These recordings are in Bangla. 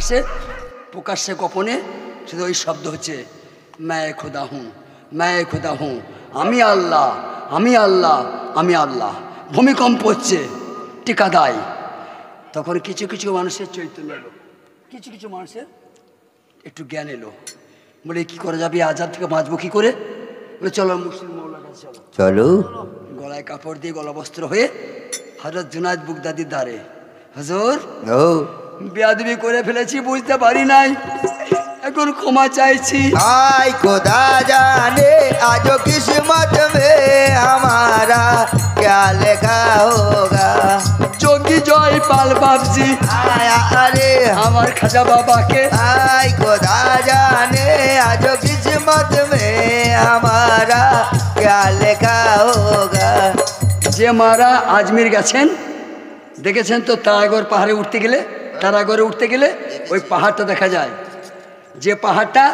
প্রকাশে প্রকাশ্যে গোপনে শুধু ওই শব্দ হচ্ছে मैं खुदा हूँ আমি আল্লাহ আমি আল্লাহ আমি আল্লাহ। ভূমিকম্প হচ্ছে টিকাদায়। তখন কিছু কিছু মানুষের চৈতন্য এলো, কিছু কিছু মানুষের একটু জ্ঞান এলো। বলে কি করা যাবে, আজাদ থেকে বাঁচবো কি করে? বলে চলো মুসলিম মৌলার কাছে চলো। গলায় কাপড় দিয়ে গলাবস্ত্র হয়ে হযরত জুনায়েদ বাগদাদির দ্বারে, হুজুর বেয়াদবি করে ফেলেছি, বুঝতে পারি নাই, এখন ক্ষমা চাইছি। आय खुदा जाने आज किस्मत में हमारा क्या लिखा होगा। যোগী জয়পাল বাবজি आया अरे আমার খাজা বাবাকে आय खुदा जाने आज किस्मत में हमारा क्या लिखा होगा। যে মারা আজমির গেছেন, দেখেছেন তো তারাগড় পাহাড়ে উঠতে গেলে, তারাগড়ে উঠতে গেলে ওই পাহাড়টা দেখা যায়, যে পাহাড়টা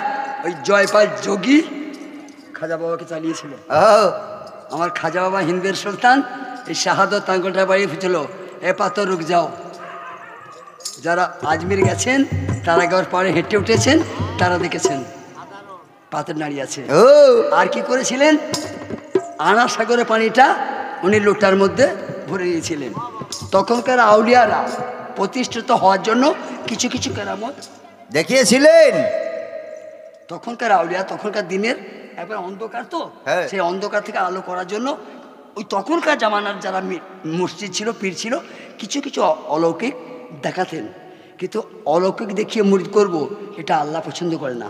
ওই জয়পাল যোগী খাজা বাবাকে চালিয়েছিল। আমার খাজা বাবা হিন্দের সুলতান এই শাহাদত আঙ্গুলটা বাড়িয়ে ফেছিল, এ পাথর রুক যাও। যারা আজমির গেছেন তারাগড় পাহাড়ে হেঁটে উঠেছেন তারা দেখেছেন পাথর নাড়িয়ে আছে। আর কি করেছিলেন, আনা সাগরে পানিটা উনি লোটার মধ্যে ভরে নিয়েছিলেন। তখনকার আউলিয়ারা প্রতিষ্ঠিত হওয়ার জন্য কিছু কিছু কেরামত দেখিয়েছিলেন। তখনকার আউলিয়া তখনকার দিনের একবার অন্ধকার তো, সেই অন্ধকার থেকে আলো করার জন্য ওই তখনকার জামানার যারা মসজিদ ছিল, পীর ছিল, কিছু কিছু অলৌকিক দেখাতেন। কিন্তু অলৌকিক দেখিয়ে মুরিদ করব, এটা আল্লাহ পছন্দ করে না।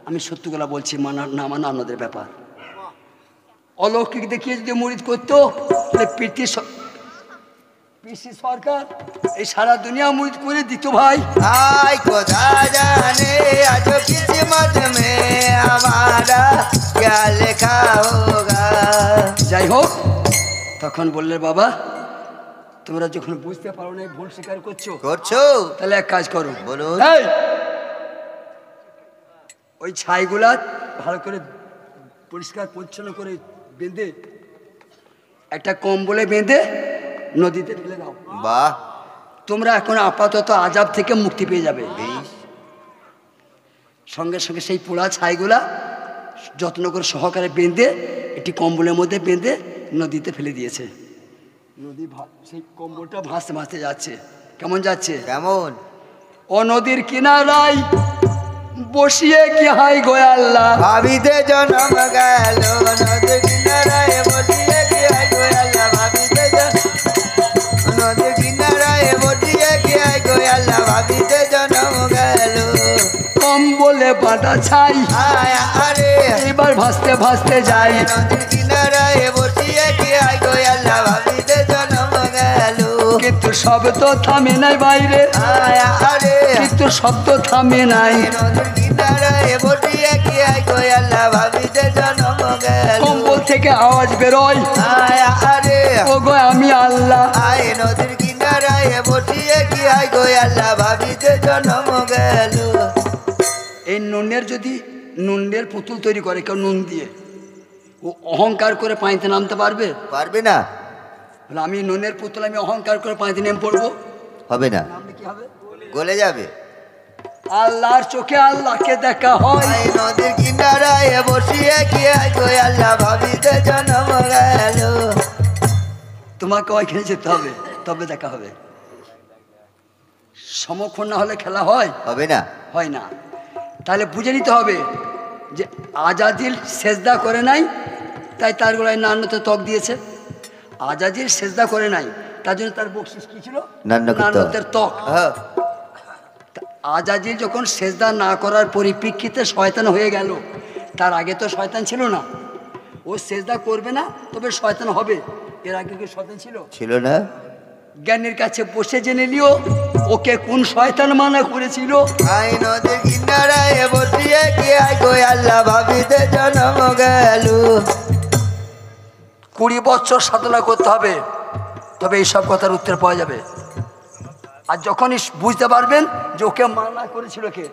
আমি সত্যগুলা বলছি, মানা না মানা আপনাদের ব্যাপার। অলৌকিক দেখিয়ে যদি মুরিদ করতো তাহলে পিসি সরকার এই সারা দুনিয়া মুরিদ করে দিত ভাই। आय खुदा जाने आज किस्मत में हमारा क्या लिखा होगा। যাই হোক, তখন বললে বাবা তোমরা যখন বুঝতে পারো না, ভুল স্বীকার করছো, তাহলে এক কাজ করো, বলুন। ওই ছাইগুলা ভালো করে পরিষ্কার পরিচ্ছন্ন করে বেঁধে একটা কম্বলে বেঁধে নদীতে ফেলে দাও। বাহ, তোমরা এখন আপাতত আজাব থেকে মুক্তি পেয়ে যাবে। সঙ্গে সঙ্গে সেই পোড়া ছাইগুলা যত্ন করে সহকারে বেঁধে একটি কম্বলের মধ্যে বেঁধে নদীতে ফেলে দিয়েছে। নদী সেই কম্বলটা ভাসতে ভাসতে যাচ্ছে। কেমন যাচ্ছে? কেমন? ও নদীর কিনারায় বসিয়ে কি হাই গো আল্লাহ, ভাবিতে জন্ম গেল নদীর কিনারায় বসিয়ে কি হাই গো আল্লাহ, ভাবিতে নদীর কিনারায় বসিয়ে কি হাই গো আল্লাহ, ভাবিতে জন্ম গেল। কম্বলে বাঁধা ছাই আরে এবার ভাসতে ভাসতে যাই, নদীর কিনারায় বসিয়ে কি হাই গো আল্লাহ, ভাবিতে জন্ম গেল। কিন্তু শব্দ থামে নাই বাইরে, আরে কিন্তু শব্দ থামে নাই। নদীর কিনারায় বসিয়ে কি হাই গো আল্লাহ, ভাবিতে জন্ম গেল। কম্বল থেকে আওয়াজ বেরোয়, আরে ও গো আমি আল্লাহ। আয় নদীর কিনারায় বসিয়ে কি হাই গো আল্লাহ, ভাবিতে জন্ম গেল। এই নুনের যদি নুনের পুতুল তৈরি করে কেউ নুন দিয়ে, ও অহংকার করে পানিতে নামতে পারবে? পারবে না। বলে আমি নুনের পুতুল, আমি অহংকার করে পানিতে নেমে পড়বো, হবে না, নামলে কি হবে? গলে যাবে। আল্লাহর চোখে আল্লাহকে দেখা হয়। আয় নদীর কিনারায় বসিয়ে কি হাই গো আল্লাহ, ভাবিতে জন্ম গেল। তোমাকে ওইখানে যেতে হবে, তবে দেখা হবে। সমক্ষণ না হলে খেলা হয়? হবে না, হয় না। তাহলে বুঝে নিতে হবে যে আজাদিল সেজদা করে নাই, তাই তার গলায় নান্নতে ত্বক দিয়েছে। আজাদিল সেজদা করে নাই, তার জন্য তার বকশিস কি ছিল? নান্নতের ত্বক। আজাদিল যখন সেজদা না করার পরিপ্রেক্ষিতে শয়তান হয়ে গেল, তার আগে তো শয়তান ছিল না। ও সেজদা করবে না তবে শয়তান হবে, এর আগে কি শয়তান ছিল? ছিল না। জ্ঞানীর কাছে বসে জেনে লিও ওকে কোন শয়তান মানা করেছিল। আয় নদীর কিনারায় বসিয়ে কি হাই গো আল্লাহ, ভাবিতে জন্ম গেল। 20 বছর সাধনা করতে হবে, তবে এইসব কথার উত্তর পাওয়া যাবে। আর যখনই বুঝতে পারবেন যে ওকে মানা করেছিল কে,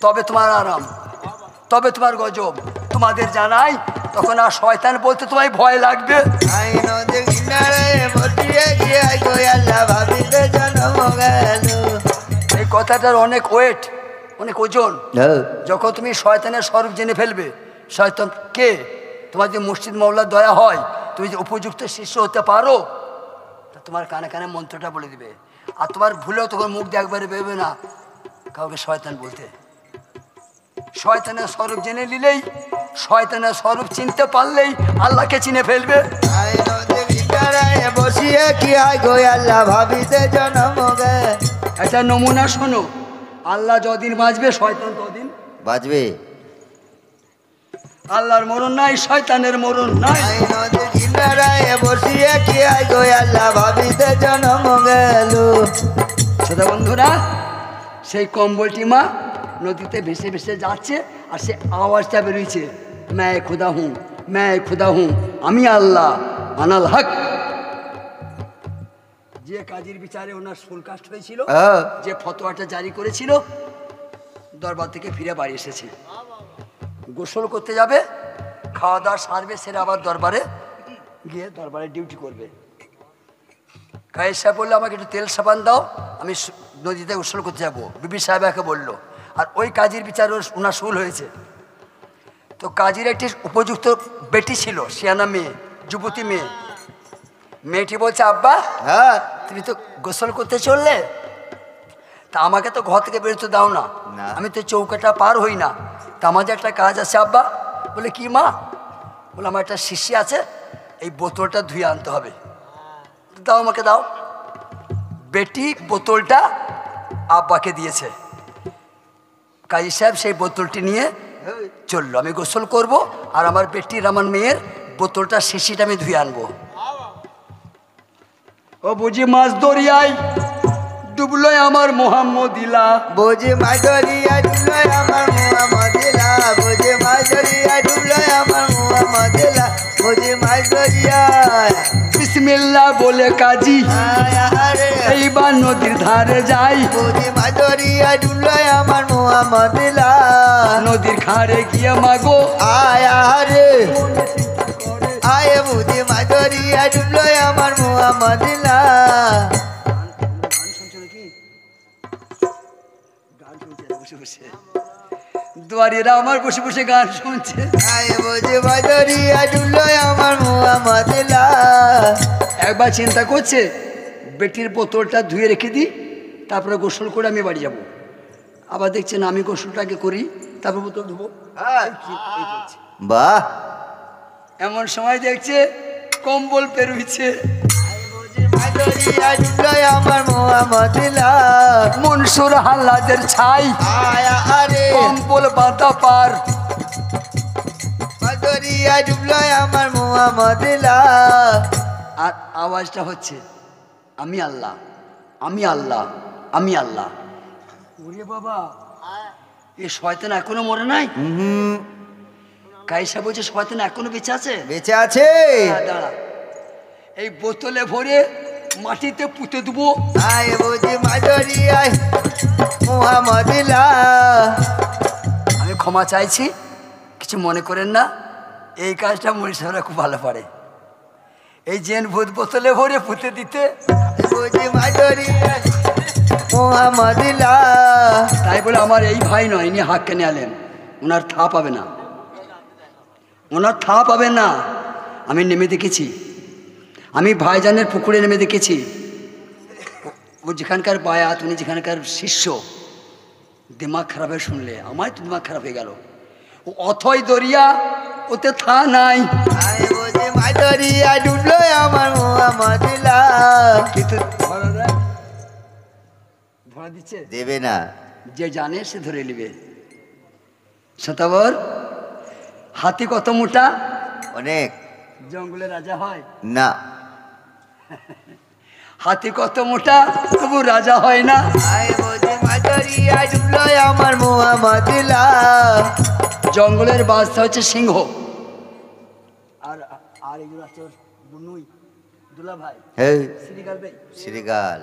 তবে তোমার আরাম, তবে তোমার গজব। তোমাদের জানাই তখন আর শয়তান বলতে তোমায় ভয় লাগবে। আয় নদীর কিনারায় বসিয়ে কি হাই গো আল্লাহ, ভাবিতে জন্ম গেল। এই কথাটার অনেক ওয়েট, অনেক ওজন। যখন তুমি শয়তানের স্বরূপ জেনে ফেলবে, শয়তান কে, তোমার যদি মুর্শিদ মওলার দয়া হয়, তুমি যে উপযুক্ত শিষ্য হতে পারো, তা তোমার কানে কানে মন্ত্রটা বলে দিবে। আর তোমার ভুলেও তখন মুখ দিয়ে একবারে বেরোবে না কাউকে শয়তান বলতে। শয়তানের স্বরূপ জেনে নিলেই, শয়তানের স্বরূপ চিনতে পারলেই আল্লাহকে চিনে ফেলবে। বসিয়ে কি হয় গো আল্লাহ ভাবিতে জন্ম গে। একটা নমুনা শোনো, আল্লাহ যদিন বাঁচবে শয়তান তদিন বাঁচবে। আল্লাহর মরণ নাই, শয়তানের মরণ নাই। নদীর কিনারায় বসিয়ে কি হয় গো আল্লাহ ভাবিতে জন্ম গেল। ছোট বন্ধুরা, সেই কম্বলটি মা নদীতে ভেসে ভেসে যাচ্ছে, আর সে আওয়াজটা বেরোচ্ছে, मैं खुदा हूँ, मैं खुदा हूँ, আমি আল্লাহ, আনাল হক। যে কাজীর বিচারে ওনার সুলকাস্ট হয়েছিল, যে ফতোয়াটা জারি করেছিল, দরবার থেকে ফিরে বাড়ি এসেছে। গোসল করতে যাবে, খাওয়া দাওয়া সারবে, সেরে আবার দরবারে গিয়ে দরবারে ডিউটি করবে। কায়ের সাহেব বললো আমাকে একটু তেল সাবান দাও, আমি নদীতে গোসল করতে যাবো, বিবি সাহেবাকে বললো। আর ওই কাজীর বিচার ওনার শুল হয়েছে। তো কাজীর একটি উপযুক্ত বেটি ছিল, সিয়ানা মেয়ে, যুবতী মেয়ে। মেয়েটি বলছে, আব্বা তুমি তো গোসল করতে চললে, তা আমাকে তো ঘর থেকে বেরোতে দাও না, আমি তো চৌকাটা পার হই না, তা আমার যে একটা কাজ আছে আব্বা। বলে কি মা? বলে আমার একটা শিশি আছে, এই বোতলটা ধুয়ে আনতে হবে। দাও আমাকে দাও। বেটি বোতলটা আব্বাকে দিয়েছে। কাজী সাহেব সেই বোতলটি নিয়ে চললো, আমি গোসল করব, আর আমার বেটির, আমার মেয়ের বোতলটা শিশিটা আমি ধুয়ে আনবো। ও বুঝি মাছ দরিয়ায় ডুবলো আমার মোহাম্মদিলা, বুঝি মাছ দরিয়ায় ডুবলো আমার মোহাম্মদিলা, বুঝি মাছ দরিয়ায় ডুবলো আমার মোহাম্মদিলা, বুঝি মাছ দরিয়ায়। বিসমিল্লাহ বলে কাজী এইবার নদীর ধারে যাই, বুঝি মাছ দরিয়ায় ডুবলো আমার মোহাম্মদিলা, নদীর খাড়ে গিয়ে মাগো আরে আয়, বুঝি মাছ দরিয়ায় ডুবলো আমার মোহাম্মদিলা। দুয়ারিরা আমার বসে বসে গান শুনছে। একবার চিন্তা করছে বেটির বোতলটা ধুয়ে রেখে দিই, তারপরে গোসল করে আমি বাড়ি যাব। আবার দেখছেন আমি গোসলটাকে করি, তারপর বোতল ধুবো। বাহ! এমন সময় দেখছে কম্বল পেরুইছে, মনসুর হাল্লাদের ছাই, কম্বল বাঁধা পার, আমার মোহাম্মদিলা। আর আওয়াজটা হচ্ছে আমি আল্লাহ, আমি আল্লাহ, আমি আল্লাহ। ওরে বাবা, এ শয়তান এখনো মরে নাই? কাইসা বলছে শয়তান এখনো বেঁচে আছে। বেঁচে আছে? দাঁড়া, এই বোতলে ভরে মাটিতে পুঁতে দেবো। আমি ক্ষমা চাইছি, কিছু মনে করেন না, এই কাজটা মনীষরা খুব ভালো পারে। এই জেন ভূত বোতলে ভরে পুঁতে দিতে, তাই বলে আমার এই ভাই নয়, ইনি হাক কেনে আলেন, ওনার থা পাবে না, ওনার থা পাবে না। আমি নেমে দেখেছি, আমি ভাইজানের পুকুরে নেমে দেখেছি, ও যেখানকার বায়াত, উনি যেখানকার শিষ্য, দিমাগ খারাপ হয়ে শুনলে আমায় তো দিমাগ খারাপ হয়ে গেল। ও অথই দরিয়া, ওতে থা নাই, কিন্তু ধরা দিচ্ছে, দেবে না, যে জানে সে ধরে নেবে। শতাবর, হাতি কত মোটা? অনেক। জঙ্গলে রাজা হয় না। হাতি কত মোটা, তবু রাজা হয় না। আমার মোহাম্মদিলা। জঙ্গলের বাদশা হচ্ছে সিংহ, আর আর এগুলো আছে বুনুই, দুলা ভাই, শ্রীগাল ভাই, শ্রীগাল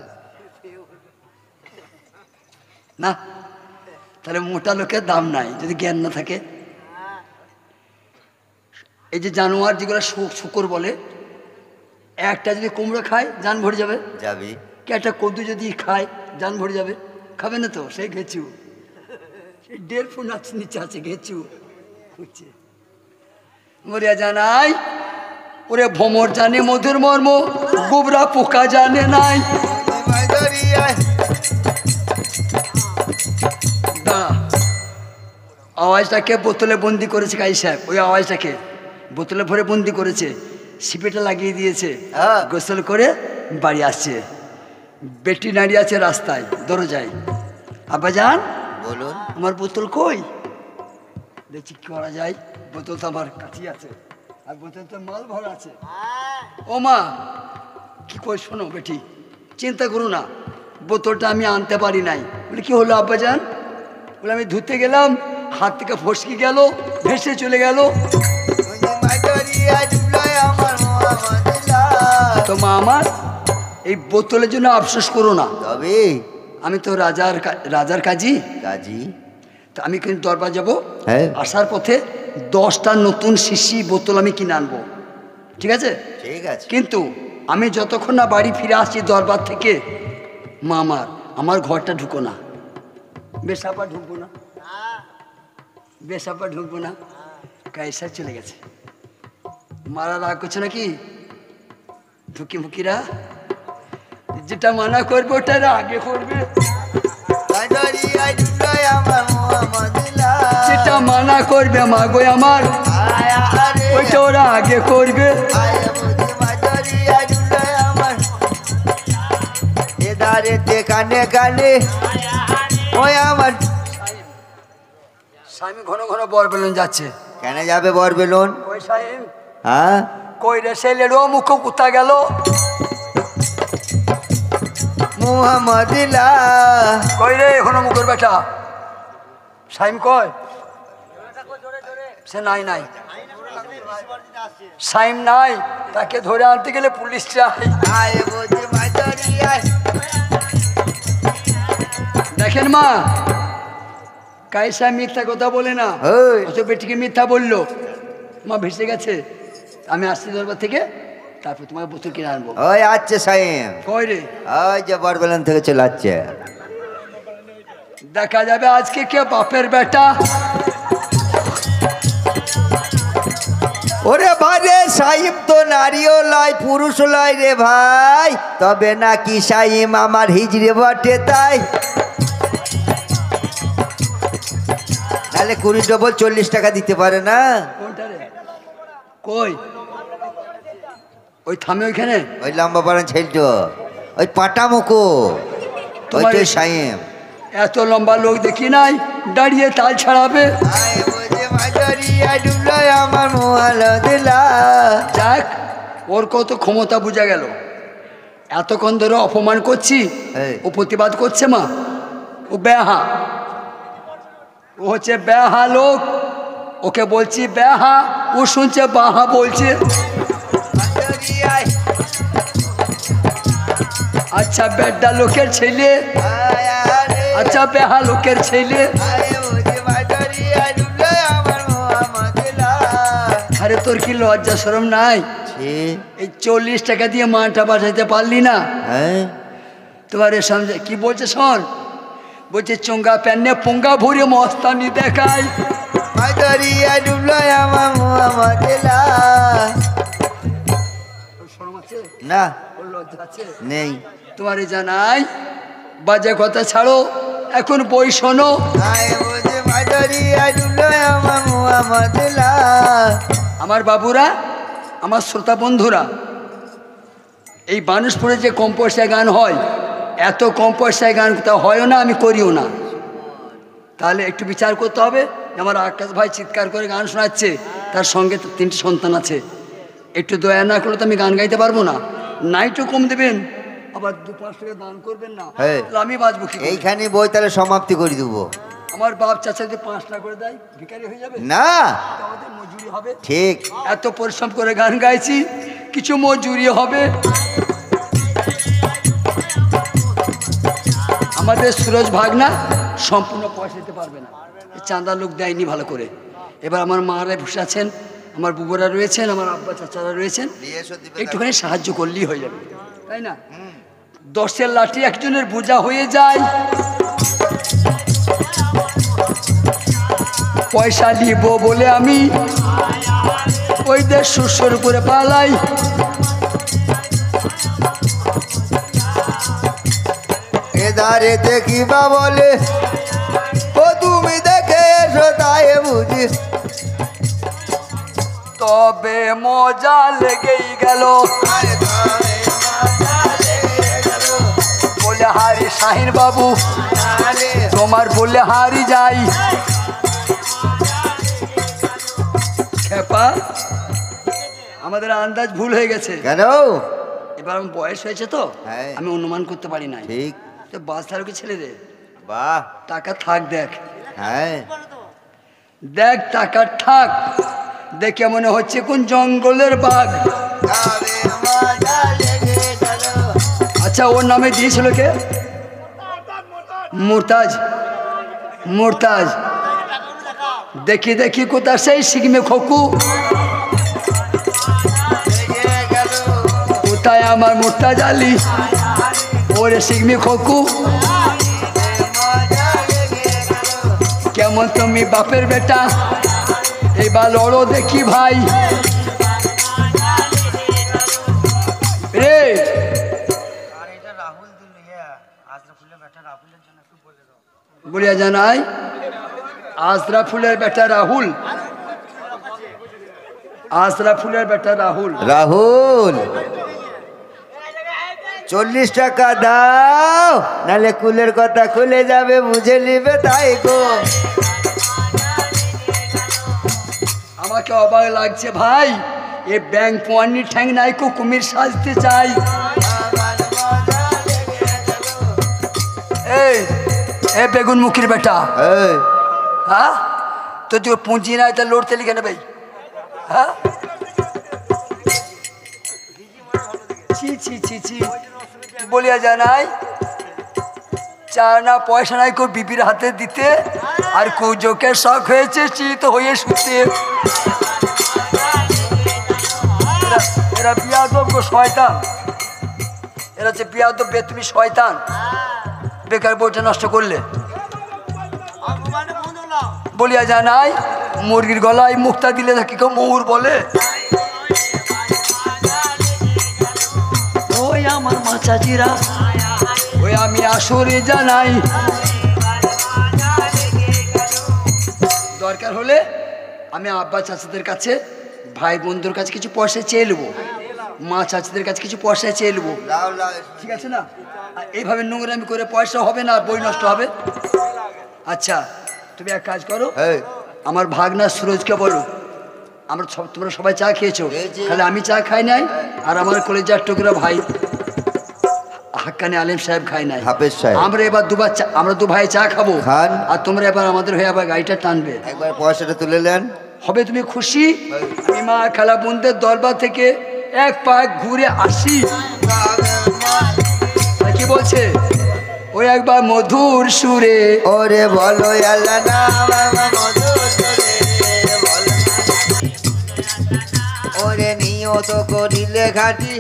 না। তাহলে মোটা লোকের দাম নাই যদি জ্ঞান না থাকে। এই যে জানোয়ার যেগুলো শুকর বলে, একটা যদি কুমড়ো খায় জান ভরে যাবে, যাবি। কি একটা কদু যদি খায় জান ভরে যাবে। খাবে না তো সেই ঘেঁচু, সেই 1.5 ফুট নিচে আছে ঘেঁচু খুঁজছে। মরিয়া জানাই ওরে ভ্রমর জানে মধুর মর্ম, গোবরা পোকা জানে নাই। আওয়াজটাকে বোতলে বন্দি করেছে কাজী সাহেব, ওই আওয়াজটাকে বোতলে ভরে বন্দি করেছে, সিপেটা লাগিয়ে দিয়েছে, গোসল করে বাড়ি আসছে। বেটি নাড়িয়ে আছে রাস্তায় দরজায়, আব্বাজান বলুন আমার বোতল কই? দেখছি কি করা যায়, বোতল তো আমার কাছেই আছে, আর বোতল তো মাল ভরা আছে। ও মা কি কই, শোনো বেটি, চিন্তা করো না, বোতলটা আমি আনতে পারি নাই। বলে কি হলো আব্বাজান? বলে আমি ধুতে গেলাম, হাত থেকে ফসকে গেল, ভেসে চলে গেল। তো মা আমার এই বোতলের জন্য আফসোস করো না, তবে আমি তো রাজার কাজী, তো আমি কিন্তু দরবার যাবো, আসার পথে 10টা নতুন শিশি বোতল আমি কিনে আনবো, ঠিক আছে? ঠিক আছে। কিন্তু আমি যতক্ষণ না বাড়ি ফিরে আসছি দরবার থেকে, মা আমার ঘরটা ঢুকো না, বেশাপা ঢুকবো না, বেশাপা ঢুকবো না। কায়সা চলে গেছে, মারা রাগ করছে নাকি? ঢুকি মুখিরা যেটা মানা করবে ওটা আগে করবে, যেটা মানা করবে মাগো আমার ওইটা ওরা আগে করবে। কানে কানে ওই আমার স্বামী ঘন ঘন বর বেলুন যাচ্ছে। কেন যাবে বর বেলুন? ওই সাহেব হ্যাঁ কই রে ছেলেরও মুখ কুতা গেল, মুহাম্মদিল্লাহ কই রে এখনো মুখের বেটা সাইম কয়? সে নাই সাইম নাই, তাকে ধরে আনতে গেলে পুলিশ চাই। দেখেন মা, কায়সা মিথ্যা কথা বলে না, অত বেটিকে মিথ্যা বললো, মা ভেসে গেছে। আমি আসছি দরবার থেকে, তারপর তোমার বোতল কিনে আনবো। ওই আচ্ছা সাইম কই রে? ওই যে বরবেলন থেকে চলে আসছে, দেখা যাবে আজকে কে বাপের বেটা। ওরে ভাইরে সাইম তো নারীও লয় পুরুষ লয় রে ভাই, তবে নাকি সাইম আমার হিজড়ে বটে তাই। তাহলে 20 ডবল 40 টাকা দিতে পারে না? কোনটা রে? কই? ওই থামে ওইখানে, ওই লম্বা পাড়ান ছেলটো, ওই পাটা মুখো, ওইটাই সাইম। এত লম্বা লোক দেখি নাই, দাঁড়িয়ে তাল ছাড়াবে। আমার যাক, ওর কত ক্ষমতা বোঝা গেল। এতক্ষণ ধরে অপমান করছি, ও প্রতিবাদ করছে। মা ও বেহা, ও হচ্ছে বেহা লোক, ওকে বলছি বেহা, ও শুনছে বাহা বলছে। আচ্ছা বেডা লোকের ছেলে, আচ্ছা বেহা লোকের ছেলে। আরে তোর কি লজ্জা শরম নাই? এই 40 টাকা দিয়ে মানটা বাঁচাইতে পারলি না? তোমার সামনে কি বলছে শোন, বলছে চোঙ্গা প্যান্নে পোঙ্গা ভরে মস্তানি দেখায়। না লজ্জা আছে নেই তোমার? জানাই বাজে কথা ছাড়ো, এখন বই শোনো। আমার বাবুরা, আমার শ্রোতা বন্ধুরা, এই বানুষপুরে যে কম পয়সায় গান হয়, এত কম পয়সায় গান তা হয়ও না, আমি করিও না। তাহলে একটু বিচার করতে হবে। আমার আকাশ ভাই চিৎকার করে গান শোনাচ্ছে, তার সঙ্গে 3টি সন্তান আছে, একটু দয়া না করলে তো আমি গান গাইতে পারবো না। নাইটও কম দেবেন, আবার 2-5 টাকা দান করবেন না, আমি বাঁচবো কি? এইখানে বই তাহলে সমাপ্তি করে দেবো। আমার বাপ চাচা যদি 5 টাকা করে দেয়, ভিখারি হয়ে যাবে না? আমাদের মজুরি হবে। ঠিক, এত পরিশ্রম করে গান গাইছি, কিছু মজুরি হবে। আমাদের সুরজ ভাগনা সম্পূর্ণ পয়সা দিতে পারবে না, চাঁদা লোক দেয়নি ভালো করে। এবার আমার মারা বসে আছেন, আমার বুবুরা রয়েছেন, আমার আব্বা চাচারা রয়েছেন, একটুখানি সাহায্য করলেই হয়ে যাবে, তাই না? 10-এর লাঠি একজনের বোঝা হয়ে যায়। পয়সা নিব বলে আমি ওই দেশ শ্বশুর করে পালাই। এদারে দেখিবা বলে ও তুমি দেখে এসো তাই বুঝি, তবে মজা লেগেই গেল বলে হারি শাহিন বাবু তোমার বলে হারি যাই। খেপা আমাদের আন্দাজ ভুল হয়ে গেছে। কেন? এবার আমার বয়স হয়েছে তো হ্যাঁ। আমি অনুমান করতে পারি নাই। ঠিক। তো বাস ধারকে ছেড়ে দে, বাহ, টাকা থাক দেখ। হ্যাঁ দেখ টাকা থাক, দেখে মনে হচ্ছে কোন জঙ্গলের বাঘ। আচ্ছা ওর নামে দিয়েছিল কে? মুরতাজ। মুরতাজ দেখি দেখি কোথা সেই সিগমে খোকু, কোথায় আমার মুরতাজ আলী ওরে সিগমে খোকু। কেমন তুমি বাপের বেটা এবার লড়ো দেখি ভাই রে। বলিয়া জানাই আশরাফুলের বেটা রাহুল, আশরাফুলের বেটা রাহুল। রাহুল 40 টাকা দাও, নালে কুলের কথা খুলে যাবে, বুঝে নিবে তাই গো। আমাকে অবাক লাগছে ভাই, এ ব্যাংক পোয়ানি ঠ্যাং নাই কো কুমির সাজতে চাই। এই এ বেগুন মুখির বেটা, হ্যাঁ তো তুই পুঁজি নাই তা লড়তে লিখে নেবে। হ্যাঁ ছি ছি ছি ছি বলিয়া জানাই চা না পয়সা নাই কো বিবির হাতে দিতে, আর কুজোকের শখ হয়েছে চিত হয়ে শুতে। এরা বিয়াদব গো শয়তান, এরা হচ্ছে বিয়াদব বে, তুমি শয়তান বেকার বইটা নষ্ট করলে। বলিয়া জানাই মুরগির গলায় মুক্তা দিলে নাকি কেউ মৌর বলে। ওই আমার মাচাজিরা ওই আমি আসরে জানাই, দরকার হলে আমি আব্বা চাচাদের কাছে ভাই বন্ধুর কাছে কিছু পয়সা চেয়ে নেবো, মা চাচাদের কাছে কিছু পয়সা চেয়ে নেবো, ঠিক আছে না? আর এইভাবে নোংরামি করে পয়সা হবে না, বই নষ্ট হবে। আচ্ছা তুমি এক কাজ করো, আমার ভাগনা সুরজকে বলো আমরা তোমরা সবাই চা খেয়েছো, তাহলে আমি চা খাই নাই, আর আমার কলেজার টুকরা ভাই হাক্কানি আলিম সাহেব খাই নাই, আমরা এবার দুবার আমরা দু ভাই চা খাবো, আর তোমরা এবার আমাদের হয়ে আবার গাড়িটা টানবে। একবার পয়সাটা তুলে নেন হবে, তুমি খুশি? আমি মা খালা বোনদের দরবার থেকে এক পাক ঘুরে আসি। কি বলছে ওই একবার মধুর সুরে ওরে বলো আল্লাহ নাম মধুর সুরে বলো, ওরে নিয়ত করিলে ঘাটি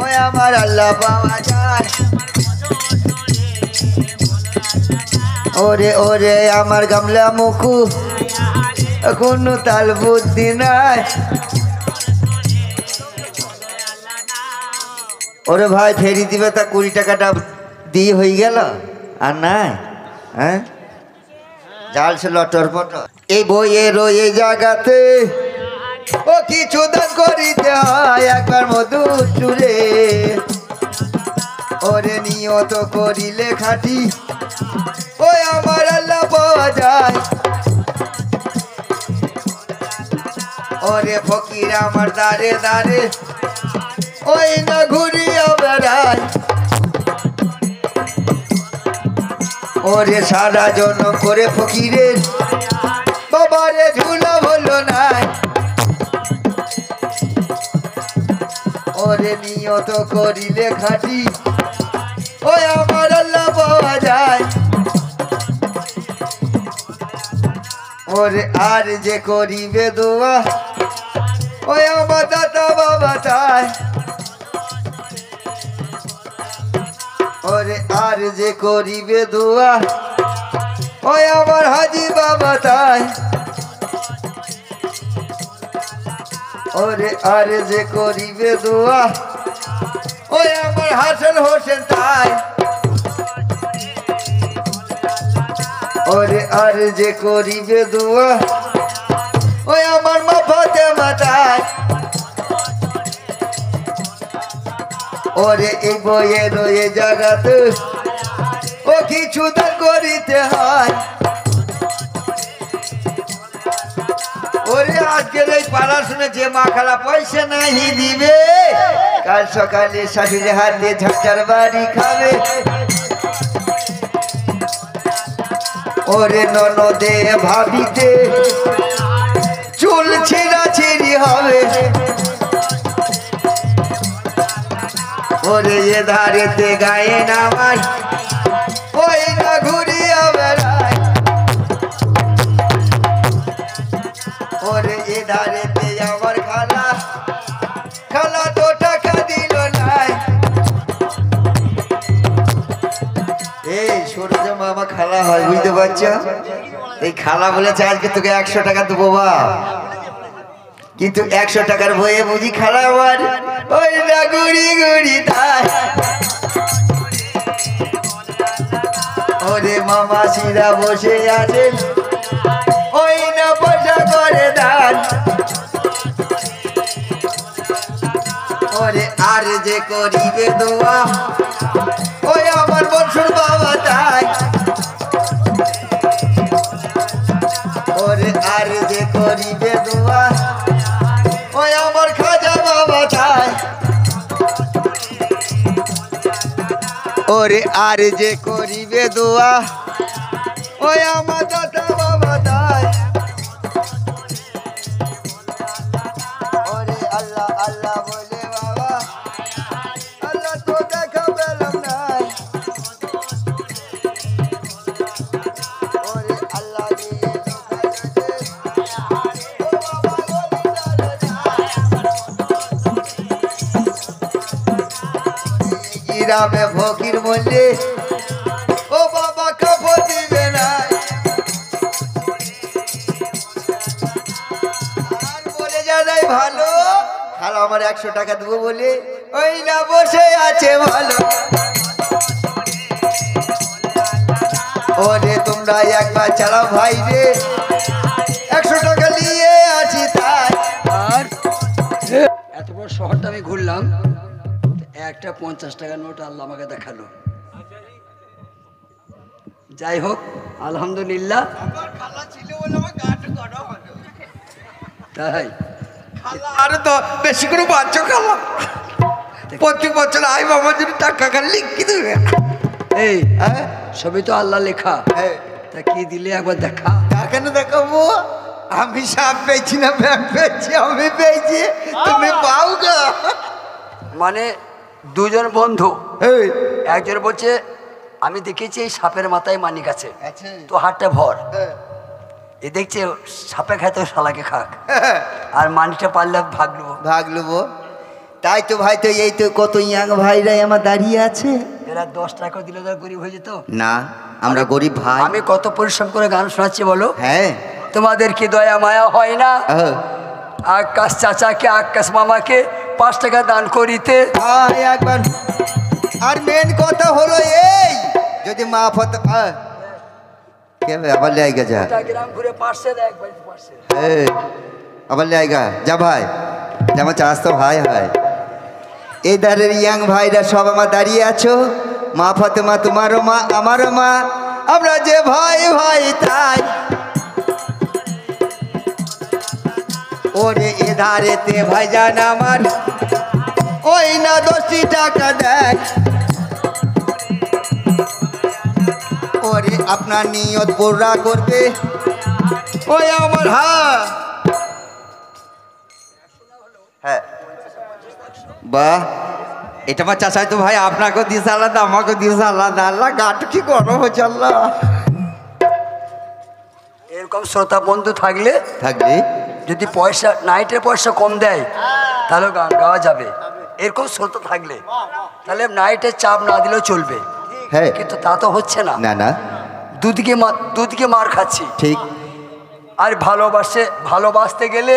ওই আমার আল্লাহ পাওয়া যায়। ওরে ওরে আমার গামলা মুখু কোনো তাল বুদ্ধি নাই। ওরে ভাই ফেরি দিবে তা 20 টাকাটা দিয়ে হয়ে গেল আর নাই, হ্যাঁ জাল ছিল লটর পটর। এই বইয়ের এই জায়গাতে ও কিছু দান করিতে হয় একবার মধুর সুরে, ওরে নিয়ত করিলে খাটি ওই আমার আল্লাহ পাওয়া যায়। ওরে ফকির আমার দাঁড়ে দাঁড়ে ওই না ঘুরিয়া বেড়ায়, ওরে সারা জন্য করে ফকিরের বাবারে ঝুলা বললো নাই। ওরে নিয়ত করিলে খাটি ওই আমার আল্লাহ পাওয়া যায়। ওরে আর যে করিবে দোয়া ওই আমার দাতা বাবা তাই। ওরে আর যে করিবে দোয়া ওই আমার হাজি বাবা তাই ওরে আরে যে করিবে দোয়া ওই আমার হাসান হোসেন তাই ওরে আরে যে করিবে দোয়া ওই আমার মা ফাতেমা তাই ওরে এই বইয়ে রয়ে জাগাতে ও কিছু দান করিতে হয় ওরে আজকের এই পাড়া শুনে যে মা খালা পয়সা নাহি দিবে কাল সকালে শাশুড়ি হাতে ঝাঁটার বাড়ি খাবে ওরে ননদে ভাবিতে চুল ছিঁড়া ছিঁড়ি হবে ওরে এ ধারেতে গায়ে নামাই ওই না ঘুরিয়া বেড়ায় ওরে এ ধারেতে আমার খালা খালা তো টাকা দিল নাই এই সূর্য মামা খালা হয় বুঝতে পারছো এই খালা বলেছে আজকে তোকে 100 টাকা দেবো বা কিন্তু 100 টাকার বইয়ে বুঝি খালা আমার ওই না গুড়ি গুড়ি তাই ওরে মামা সিরা বসে আছেন ওই না পয়সা করে দান ওরে আর যে করিবে দোয়া ওই আমার বংশুর বাবা তাই ওরে আর যে করিবে দোয়া ওই আমার খাজা বাবা তাই ওরে আর যে করিবে দোয়া ওই আমার দাদা বাবা তাই ওরে আল্লাহ আল্লাহ বলে বাবা আল্লাহ তো দেখা পেলাম নাই ওরে আল্লাহ দিয়ে গ্রামে ফকির বললে ও বাবা কাপড় দিবে না আর বলে জানাই ভালো খালা আমার 100 টাকা দেবো বলে ওই না বসে আছে ভালো ওরে তোমরা একবার চালাও ভাই রে 100 টাকা নিয়ে আছি তাই আর এত বড় শহরটা আমি ঘুরলাম একটা 50 টাকা নোট আল্লাহ আমাকে দেখালো যাই হোক আলহামদুলিল্লাহ তাই আর তো বেশি করে বাচ্চা খালা প্রতি বছর আই বাবার জন্য টাকা খালি লিখি দেবে এই সবই তো আল্লাহ লেখা তা কি দিলে একবার দেখা কেন দেখাবো আমি সাপ পেয়েছি না ব্যাগ পেয়েছি আমি পেয়েছি তুমি পাও গা মানে দুজন বন্ধু একজন বলছে আমি দেখেছি এই সাপের মাথায় মানিক আছে তো হাতটা ভর এ দেখছে সাপে খায় তো শালাকে খাক আর মানিকটা পারলে ভাগ লুবো তাই তো ভাই তো এই তো কত ইয়াং ভাইরাই আমার দাঁড়িয়ে আছে এরা 10 টাকা দিলে তো গরিব হয়ে যেত না আমরা গরিব ভাই আমি কত পরিশ্রম করে গান শোনাচ্ছি বলো হ্যাঁ তোমাদের কি দয়া মায়া হয় না আকাশ চাচাকে আকাশ মামাকে 5 টাকা দান করিতে একবার আর মেন কথা হলো এই যদি মা ফত আবার লেগে যা গ্রাম ঘুরে পারছে একবার পারছে আবার লেগা যা ভাই আমার চাষ তো ভাই হয় এই দাঁড়ের ইয়াং ভাইরা সব আমার দাঁড়িয়ে আছো মা ফাতেমা তোমারও মা আমারও মা আমরা যে ভাই ভাই তাই ওরে এ ধারেতে ভাইজান আমার ওই না 10 টাকা দেখ ওরে আপনার নিয়ত পুরা করবে ওই আমার হ্যাঁ বাহ এটা আমার চাচাই তো ভাই আপনাকেও দিয়েছে আলাদা আমাকেও দিয়েছে আলাদা আল্লাহ গাট কি গরম হচ্ছে আল্লাহ এরকম শ্রোতা বন্ধু থাকলে যদি পয়সা নাইটের পয়সা কম দেয় তাহলে গান গাওয়া যাবে এরকম শ্রোতা থাকলে তাহলে নাইটের চাপ না দিলেও চলবে হ্যাঁ কিন্তু তা তো হচ্ছে না না না দুদিকে মার খাচ্ছি। ঠিক। আর ভালোবাসতে গেলে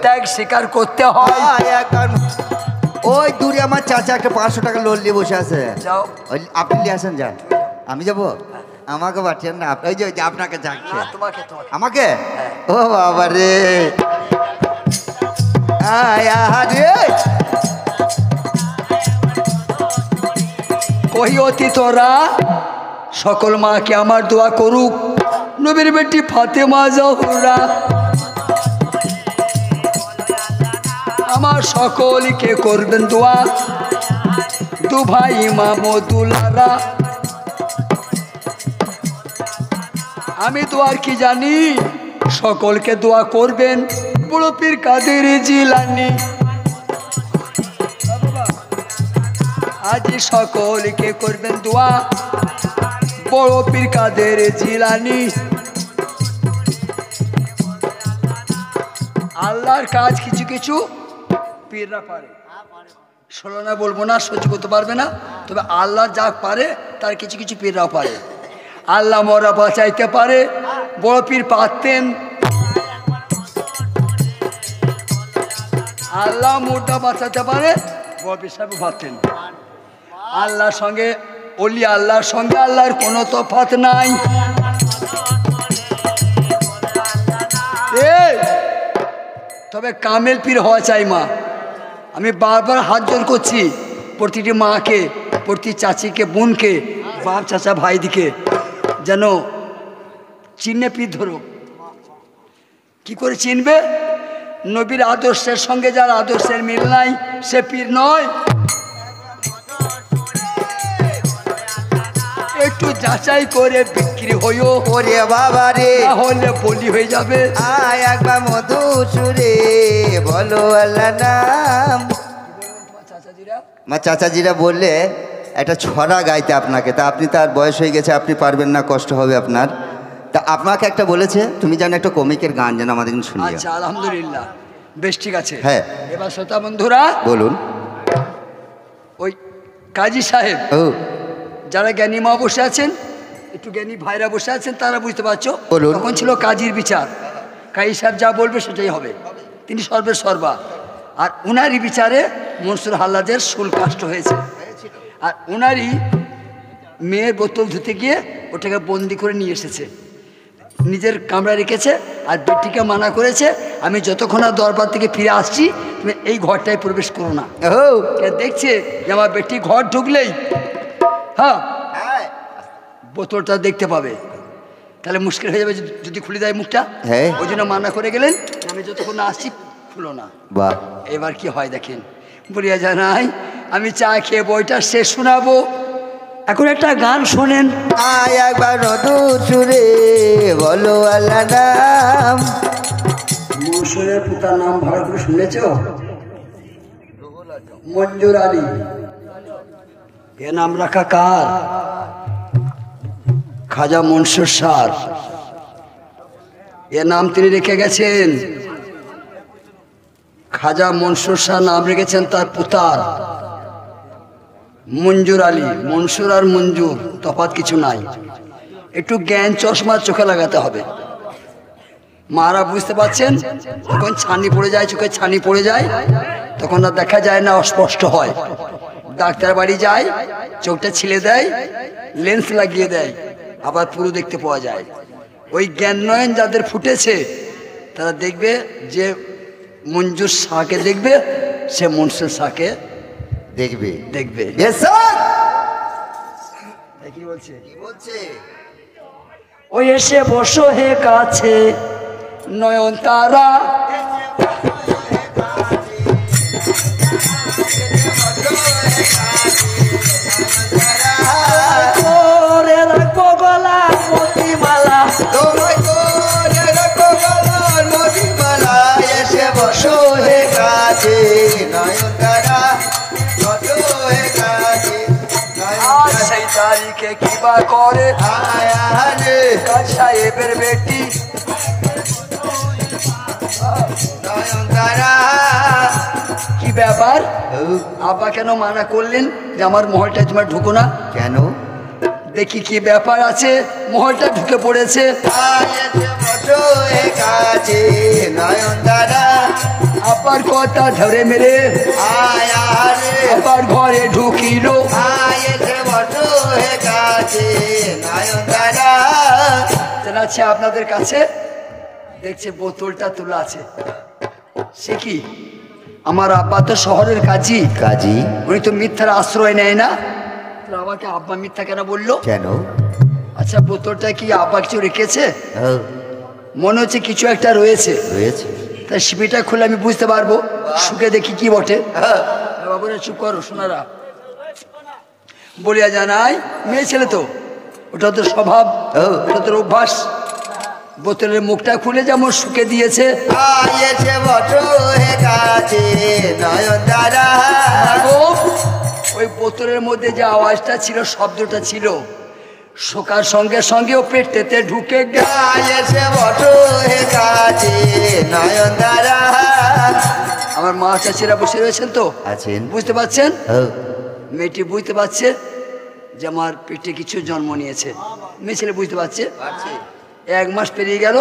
ত্যাগ স্বীকার করতে হয়। ওই দূরে আমার চাচা একটা 500 টাকা লোন নিয়ে বসে আছে। যাও, আপনি নিয়ে আসেন, যান। আমি যাবো? আমাকে পাঠিয়েন না, ওই যে আপনাকে যাচ্ছে। আমাকে? ও বাবা রে, কহিয়তি তোরা সকল মাকে আমার দোয়া করুক, নবীর বেটি ফাতেমা জহরা আমার সকলকে করবেন দোয়া, দু ভাই মামদুলারা। আমি দোয়ার কি জানি, সকলকে দোয়া করবেন বড় পীর কাদের জিলানী। আজ সকলকে করবেন দোয়া বড় পীর কাদের জিলানী। আল্লাহর কাজ কিছু কিছু পীররা পারে, ষোলো না বলবো না, সহ্য করতে পারবে না, তবে আল্লাহ যা পারে তার কিছু কিছু পীররাও পারে। আল্লাহ মরা বাঁচাইতে পারে, বড় পীর পারতেন। আল্লাহ মোটা বাঁচাতে পারে, বড় পীর সাহেব পারতেন। আল্লাহর সঙ্গে অলি আল্লাহর সঙ্গে আল্লাহর কোনো তফাৎ নাই। তবে কামেল পীর হওয়া চাই মা। আমি বারবার হাত জোর করছি প্রতিটি মাকে, প্রতি চাচিকে, বোনকে, বাপ চাচা ভাইদিকে, যেন চিহ্নে পীর ধরো। কি করে চিনবে? নবীর আদর্শের সঙ্গে যার আদর্শের মিল নাই সে পীর নয়। একটু যাচাই করে বিক্রি হইও, ওরে বাবা রে, তাহলে বলি হয়ে যাবে। আয় একবার মধু সুরে বলো আল্লাহ নাম। মা চাচাজিরা বললে একটা ছড়া গাইতে আপনাকে, তা আপনি তার বয়স হয়ে গেছে, আপনি পারবেন না, কষ্ট হবে আপনার। তা আপনাকে একটা বলেছে তুমি যেন একটা কমিকের গান যেন আমাদের শুনি। আচ্ছা, আলহামদুলিল্লাহ, বেশ, ঠিক আছে। হ্যাঁ, এবার শ্রোতা বন্ধুরা বলুন। ওই কাজী সাহেব, যারা জ্ঞানী মা বসে আছেন, একটু জ্ঞানী ভাইরা বসে আছেন, তারা বুঝতে পারছো তখন ছিল কাজীর বিচার। কাজী সাহেব যা বলবে সেটাই হবে, তিনি সর্বের সর্বা। আর উনারই বিচারে মনসুর হাল্লাদের শুল কাষ্ট হয়েছে। আর উনারই মেয়ের বোতল ধুতে গিয়ে ওটাকে বন্দি করে নিয়ে এসেছে, নিজের কামরা রেখেছে, আর বেটিকে মানা করেছে আমি যতক্ষণ না দরবার থেকে ফিরে আসছি তুমি এই ঘরটায় প্রবেশ করো না। দেখছে যে আমার বেটি ঘর ঢুকলেই হ্যাঁ বোতলটা দেখতে পাবে, তাহলে মুশকিল হয়ে যাবে যদি খুলে দেয় মুখটা। ওই জন্য মানা করে গেলেন আমি যতক্ষণ না আসছি খুলো না। এবার কি হয় দেখেন, বলিয়া জানাই আমি চা খেয়ে বইটা শেষ শোনাবো। এখন একটা গান শোনেন। আয় একবার সুরে বলো আল্লাহ নাম। মনসুরের পিতার নাম ভালো করে শুনেছ? মঞ্জুর আলী। এ নাম রাখা কার? খাজা মনসুর শাহ। এ নাম তিনি রেখে গেছেন। খাজা মনসুর শাহ নাম রেখেছেন তার পুতার মঞ্জুর আলী। মনসুর আর মঞ্জুর তফাৎ কিছু নাই, একটু জ্ঞান চশমা চোখে লাগাতে হবে। মারা বুঝতে পারছেন, যখন ছানি পড়ে যায়, চোখে ছানি পড়ে যায়, তখন আর দেখা যায় না, অস্পষ্ট হয়। ডাক্তার বাড়ি যায়, চোখটা ছিলে দেয়, লেন্স লাগিয়ে দেয়, আবার পুরো দেখতে পাওয়া যায়। ওই জ্ঞান নয়ন যাদের ফুটেছে তারা দেখবে যে মঞ্জুর শাহকে দেখবে, সে মনসুর শাহকে দেখবে দেখবে। কি বলছে? ওই এসে বসো হে কাছে নয়ন তারা, রাখবো গলা মতিমালা, এসে বসো হে কাছে নয়ন তারা, সেই তারিখে কিবা করে কাজী সাহেবের বেটি নয়ন তারা। কি ব্যাপার? আব্বা কেন মানা করলেন যে আমার মহলটায় তোমার ঢুকো না? কেন? দেখি কি ব্যাপার আছে, মহলটা ঢুকে পড়েছে। কাছে নয়ন দাদা আপার কথা ধরে মেরে আবার ঘরে ঢুকিল। জানাচ্ছে আপনাদের কাছে, দেখছে বোতলটা তোলা আছে। সে কি, আমার আব্বা তো শহরের কাজী, উনি তো মিথ্যার আশ্রয় নেয় না, আমাকে আব্বা মিথ্যা কেন বললো? কেন? আচ্ছা বোতলটা কি আব্বা কিছু রেখেছে? মনে হচ্ছে কিছু একটা রয়েছে। তাই শিপিটা খুলে আমি বুঝতে পারবো, শুকে দেখি কি বটে। বাবুরা চুপ করো, শোনারা বলিয়া জানাই, মেয়ে ছেলে তো, ওটা তো স্বভাব, ওটা তোর অভ্যাস। বোতলের মুখটা খুলে যেমন শুকে দিয়েছে, ওই বোতলের মধ্যে যে আওয়াজটা ছিল, শব্দটা ছিল, শোকার সঙ্গে সঙ্গে ও পেটেতে ঢুকে গেছে। আমার মা চাচিরা বসে রয়েছেন তো, বুঝতে পারছেন? মেয়েটি বুঝতে পারছে যে আমার পেটে কিছু জন্ম নিয়েছে। মেয়ে ছেলে বুঝতে পারছে। 1 মাস পেরিয়ে গেল।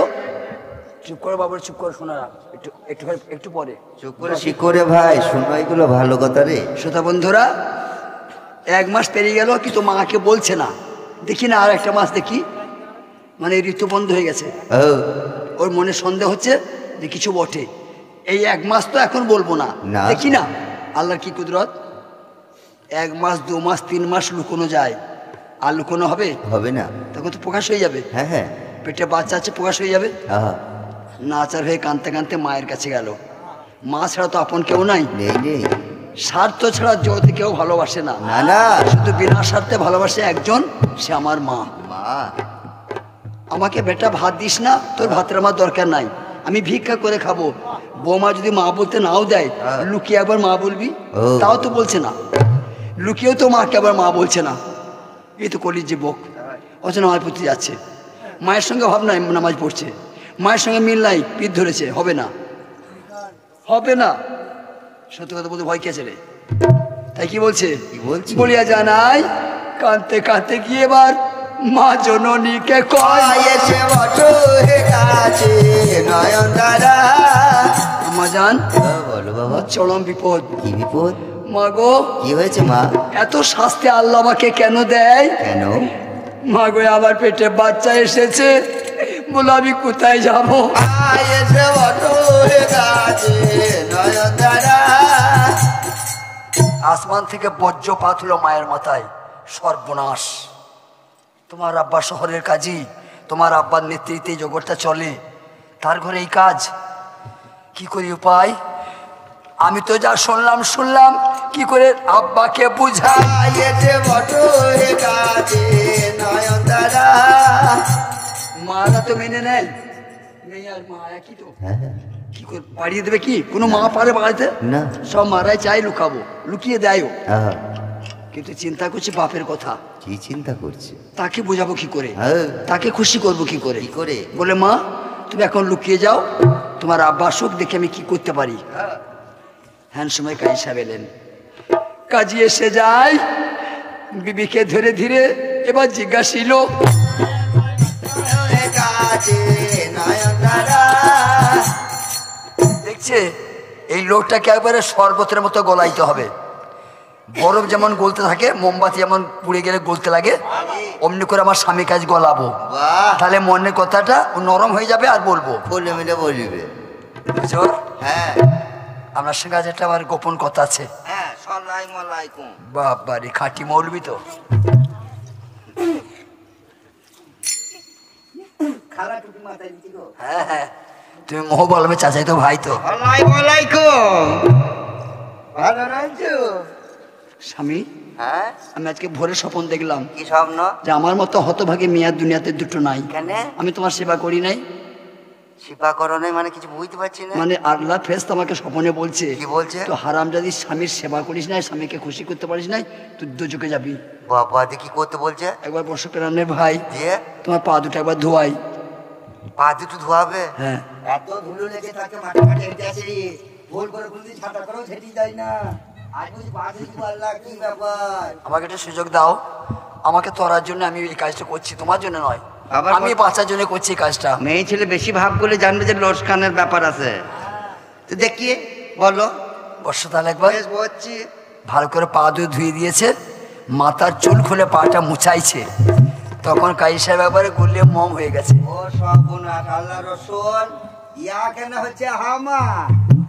চুপ করো বাবুরা, চুপ করো, শোনারা একটু একটু একটু পরে চুপ করে শিখরে ভাই, শোনো এগুলো ভালো কথা রে। শ্রোতা বন্ধুরা, 1 মাস পেরিয়ে গেল, কিন্তু মাকে বলছে না। দেখি না আর একটা মাস দেখি, মানে ঋতু বন্ধ হয়ে গেছে। ওর মনে সন্দেহ হচ্ছে যে কিছু বটে। এই 1 মাস তো এখন বলবো না, দেখি না আল্লাহর কি কুদরত। 1 মাস 2 মাস 3 মাস লুকোনো যায়, আর লুকোনো হবে? হবে না, তখন তো প্রকাশ হয়ে যাবে। হ্যাঁ, পেটে বাচ্চা আছে, প্রকাশ হয়ে যাবে। নাচার হয়ে কাঁদতে কাঁদতে মায়ের কাছে গেল। মা ছাড়া তো আপন কেউ নাই। স্বার্থ ছাড়া জগতে কেউ ভালোবাসে না, শুধু বিনা স্বার্থে ভালোবাসে একজন, সে আমার মা। আমাকে বেটা ভাত দিস না, তোর ভাতের আমার দরকার নাই, আমি ভিক্ষা করে খাবো। বৌমা যদি মা বলতে নাও দেয়, লুকিয়ে একবার মা বলবি, তাও তো বলছে না। লুকিয়েও তো মাকে আবার মা বলছে না। এই তো কলির যুবক, অথচ নামাজ পড়তে যাচ্ছে, মায়ের সঙ্গে ভাব নাই নামাজ পড়ছে, মায়ের সঙ্গে মিল নাই, পিঠ ধরেছে। হবে না, হবে না। সত্যি কথা বলতে ভয় খেয়েছে রে। তাই কি বলছে? বলিয়া জানাই, কাঁদতে কাঁদতে গিয়ে এবার মা জননীকে কয়, মা জান, বলো বাবা, চরম বিপদ। কি বিপদ? মা গো, কি হয়েছে মা? এত শাস্তি আল্লাহ আমাকে কেন দেয়? কেন? মা গো, আবার পেটে বাচ্চা এসেছে, বলো আমি কোথায় যাবো? আসমান থেকে বজ্রপাত হলো মায়ের মাথায়। সর্বনাশ, তোমার আব্বা শহরের কাজী, তোমার আব্বার নেতৃত্বে জগৎটা চলে, তার ঘরে এই কাজ। কি করি উপায়? আমি তো যা শুনলাম, কি করে আব্বাকে বুঝাই? মারা তো মেনে নেয়, মেয়ে আর মা একই তো। কি করে বাড়িয়ে দেবে? কি কোনো মা পারে বাড়াতে? না, সব মারাই চাই লুকাবো, লুকিয়ে দেয়ও। কিন্তু চিন্তা করছি বাপের কথা। কি চিন্তা করছে? তাকে বোঝাবো কি করে, তাকে খুশি করবো কি করে? বলে মা তুমি এখন লুকিয়ে যাও, তোমার আব্বা শোক দেখে আমি কি করতে পারি। হ্যান সময় কাজী সাহেব এলেন। কাজী এসে যায়, বিবিকে ধীরে ধীরে এবার জিজ্ঞাসিল, দেখছে এই লোকটাকে একবারে শরবতের মতো গলাইতে হবে। বরফ যেমন গলতে থাকে, মোমবাতি যেমন পুড়ে গেলে গলতে লাগে, অমনি করে আমার স্বামী কাজ গলাবো। তাহলে মনের কথাটা নরম হয়ে যাবে, আর বলবো, বলে মিলে বলবে। হ্যাঁ, আপনার সঙ্গে আজ একটা আমার গোপন কথা আছে। বাবারে, খাঁটি মৌলবি তো। হ্যাঁ হ্যাঁ, তুমি মোহ বলবে, চাচাই তো ভাই তো। স্বামী, আমি আজকে ভোরে স্বপ্ন দেখলাম। কি স্বপ্ন? যে আমার মতো হতভাগে মেয়ার দুনিয়াতে দুটো নাই। কেন? আমি তোমার সেবা করি নাই। সেবা করো নাই মানে? কিছু বুঝতে পারছি না। মানে আল্লাহ ফেরেশতা আমাকে স্বপ্নে বলছে। কি বলছে? তো হারামজাদি স্বামীর সেবা করিস নাই, স্বামীকে খুশি করতে পারিস নাই, তুই দোজখে যাবি। বাবা, কি করতে বলছে? একবার বর্ষ প্রাণের ভাই, তোমার পা দুটো একবার ধোয়াই। পা দুটো ধোয়াবে? হ্যাঁ। এত ধুলো লেগে থাকে, মাঠে মাঠে হেঁটে আসে, ভুল করে কোনদিন ছাতা করেও ঝেঁটি যায় না। আজ বুঝি পা ধুই, আল্লাহ কি ব্যাপার? আমাকে একটা সুযোগ দাও, আমাকে তোরার জন্য আমি এই কাজটা করছি, তোমার জন্য নয়। আবার আমি বাঁচার জন্য করছি এই কাজটা। মেয়ে ছেলে বেশি ভাব করলে জানবে যে লোকসানের ব্যাপার আছে। তো দেখিয়ে বলো। বর্ষা তাহলে একবার বেশ বলছি। ভালো করে পা ধুয়ে দিয়েছে, মাথার চুল খুলে পাটা মুছাইছে, তখন কাজী সাহেব একবারে গুলিয়ে মম হয়ে গেছে। ও সর্বনাশ, আল্লাহ রসুল ইয়া কেন হচ্ছে হামা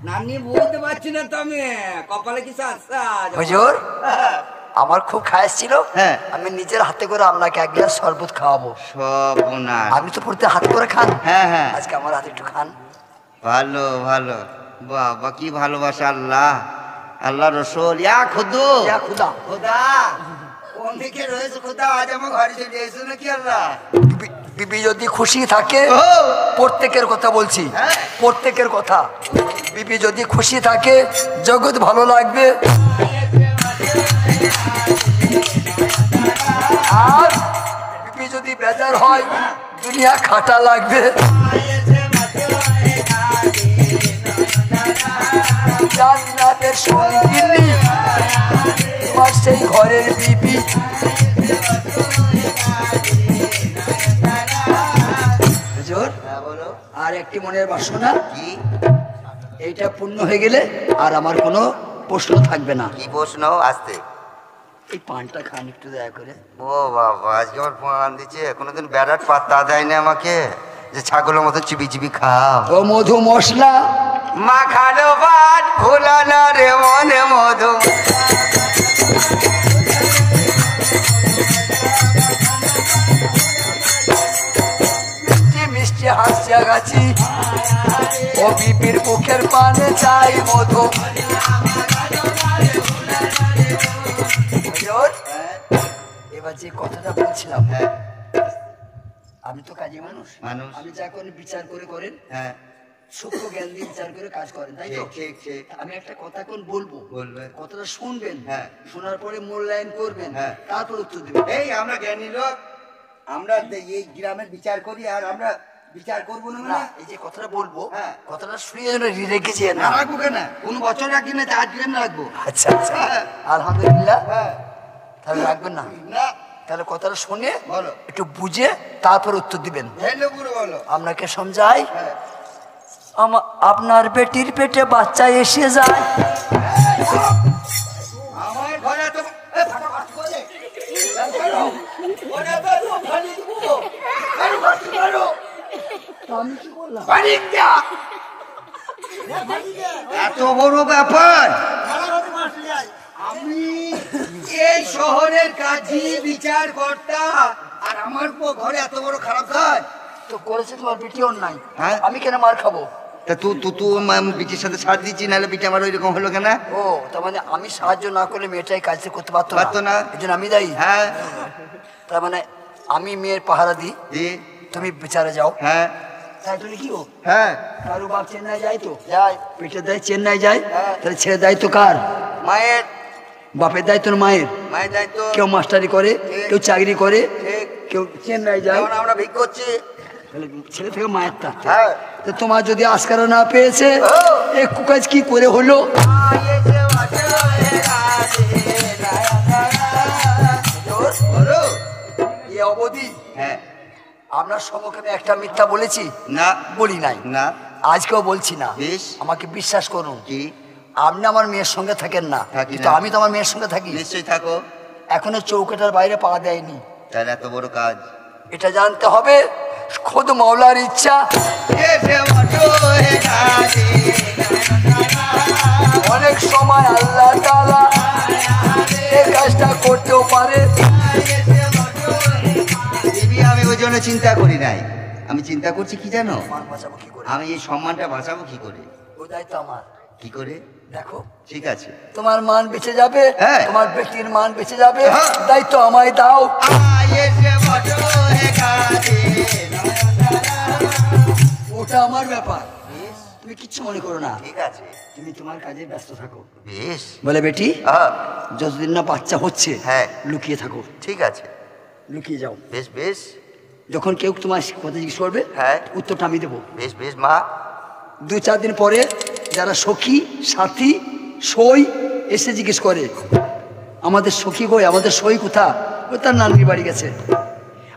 নানি বুঝতে পারছি না তুমি কপালে কিছু আছে হুজুর আমার খুব খায়াস ছিল, হ্যাঁ আমি নিজের হাতে করে আপনাকে এক গ্লাস শরবত খাওয়াবো। সর্বনাশ, আপনি তো প্রত্যেক হাত করে খান, হ্যাঁ হ্যাঁ আজকে আমার হাতে একটু খান। ভালো ভালো, বাবা কি ভালোবাসা আল্লাহ, আল্লাহ রসুল ইয়া খুদু ইয়া খুদা, খুদা কোন দিকে রয়েছে খুদা, আজ আমার ঘরে চলে এসো নাকি আল্লাহ। বিবি যদি খুশি থাকে, প্রত্যেকের কথা বলছি, প্রত্যেকের কথা, বিবি যদি খুশি থাকে জগৎ ভালো লাগবে, আর বিবি যদি বেজার হয় দুনিয়া খাটা লাগবে। জান্নাতের সঙ্গিনী তোমার সেই ঘরের বিবি। আর একটি মনের বাসনা কি, এইটা পূর্ণ হয়ে গেলে আর আমার কোনো প্রশ্ন থাকবে না। কি প্রশ্ন? আসতে এই পানটা খান একটু দয়া করে। ও বাবা, আজকে আমার পান দিচ্ছে, কোনোদিন বেড়াট পাত্তা দেয় না আমাকে যে ছাগলের মতো চিবি চিবি খাও। ও মধু মশলা মাখানো পান ভুলানো রে মনে মধু, মিষ্টি মিষ্টি হাসিয়া গাছি, ও বিপির মুখের পানে চাই মধু। এবার যে কথাটা বলছিলাম, আমি তো কাজী মানুষ, আমি যা করেন বিচার করে করেন, হ্যাঁ সূক্ষ্ম জ্ঞান দিয়ে বিচার করে কাজ করেন, তাই তো? ঠিক ঠিক। আমি একটা কথা কোন বলবো, বলবেন, কথাটা শুনবেন, হ্যাঁ শোনার পরে মূল্যায়ন করবেন, হ্যাঁ তারপর উত্তর দেবেন। এই আমরা জ্ঞানী লোক, আমরা এই গ্রামের বিচার করি, আর আমরা বিচার করবো না না, এই যে কথাটা বলবো, হ্যাঁ কথাটা শুনে যেন রেখেছি না রাখবো কেন, কোন বছর রাখি না, 8 দিন রাখবো। আচ্ছা আচ্ছা, আলহামদুলিল্লাহ, হ্যাঁ তাহলে রাখবেন না? না, তাহলে কথাটা শুনে বলো, একটু বুঝে তারপর উত্তর দিবেন। বলো। আপনাকে সমঝাই, হ্যাঁ আপনার বেটির পেটে বাচ্চা এসে যায়, আমার ঘরে তো আমি কি বললাম? এত বড় ব্যাপার, আমি এই শহরের কাজী বিচার কর্তা, আর আমার ঘরে এত বড় খারাপ কাজ তো করেছে তোমার বেটি অন্যায়, হ্যাঁ আমি কেন মার খাবো? তা তুই বিটির সাথে ছাড় দিচ্ছি, নাহলে বিটি আমার ওইরকম হলো কেন? ও তার মানে আমি সাহায্য না করলে মেয়েটাই কাজটা করতে পারতো না, এই জন্য আমি দায়ী। হ্যাঁ তার মানে আমি মেয়ের পাহারা দিই, তুমি বিচারে যাও। হ্যাঁ তাই তুমি কি গো? হ্যাঁ কারো বাপ চেন্নাই যায় তো যায়, পেটের দায় চেন্নাই যায়, তাহলে ছেলের দায়িত্ব কার? মায়ের। বাপের দায়িত্ব মায়ের। মায়ের দায়িত্ব। কেউ মাস্টারি করে, কেউ চাকরি করে, কেউ চেন্নাই যায়, আমরা ভিক করছি, ছেলে থেকে মায়ের তা। হ্যাঁ তো তোমার যদি আজকারও না পেয়েছে, এ কুকাজ কি করে হলো? অবধি হ্যাঁ আপনার সম্মুখে আমি একটা মিথ্যা বলেছি না? বলি নাই, না আজকেও বলছি না। আমাকে বিশ্বাস করুন, কি আপনি আমার মেয়ের সঙ্গে থাকেন না, কিন্তু আমি তো আমার মেয়ের সঙ্গে থাকি। নিশ্চয়ই থাকো। এখনো চৌকাটার বাইরে পা দেয়নি, তাহলে এত বড় কাজ এটা জানতে হবে খোদ মাওলার ইচ্ছা। অনেক সময় আল্লাহ তাআলা এই কাজটা করতেও পারে। আমি ওই জন্য চিন্তা করি নাই, আমি চিন্তা করছি কি জানো, বাঁচাবো কি করে? আমি এই সম্মানটা বাঁচাবো কি করে? ওই দায়িত্ব আমার। কি করে? দেখো ঠিক আছে, তোমার মান বেঁচে যাবে, হ্যাঁ তোমার বেটির মান বেঁচে যাবে, হ্যাঁ দায়িত্ব আমায় দাও। ওটা আমার ব্যাপার, তুমি কিচ্ছু মনে করো না। ঠিক আছে, তুমি তোমার কাজে ব্যস্ত থাকো। বেশ। বলে বেটি যতদিন না বাচ্চা হচ্ছে, হ্যাঁ লুকিয়ে থাকো। ঠিক আছে, লুকিয়ে যাও। বেশ বেশ। যখন কেউ তোমার কথা জিজ্ঞেস করবে, হ্যাঁ উত্তরটা আমি দেবো। বেশ বেশ মা। 2-4 দিন পরে যারা সখী সাথী সই এসে জিজ্ঞেস করে, আমাদের সখী কই, আমাদের সই কোথা, ও তার নানির বাড়ি গেছে।